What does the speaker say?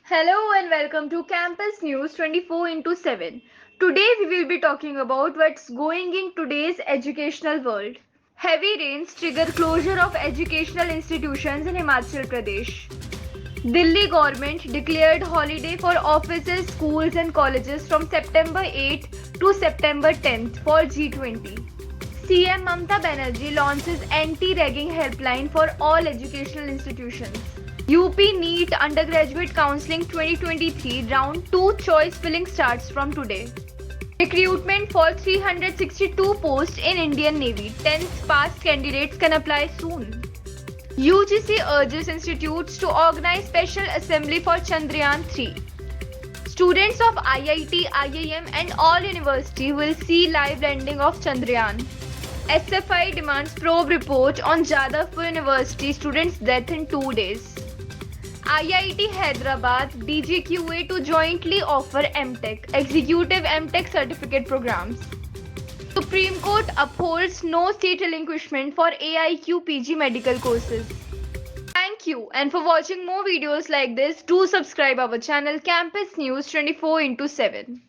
Hello and welcome to Campus News 24 into 7. Today we will be talking about what's going in today's educational world. Heavy rains trigger closure of educational institutions in Himachal Pradesh. Delhi government declared holiday for offices, schools and colleges from September 8 to September 10th for G20. CM Mamata Banerjee launches anti-ragging helpline for all educational institutions. UP NEET Undergraduate Counselling 2023 Round 2 choice filling starts from today. Recruitment for 362 posts in Indian Navy. 10th past candidates can apply soon. UGC urges institutes to organize special assembly for Chandrayaan 3. Students of IIT, IIM and all university will see live landing of Chandrayaan. SFI demands probe report on Jadavpur University students' death in 2 days. IIT Hyderabad, DGQA to jointly offer MTech, Executive MTech certificate programs. Supreme Court upholds no seat relinquishment for AIQ PG medical courses. Thank you, and for watching more videos like this, do subscribe our channel Campus News 24 into 7.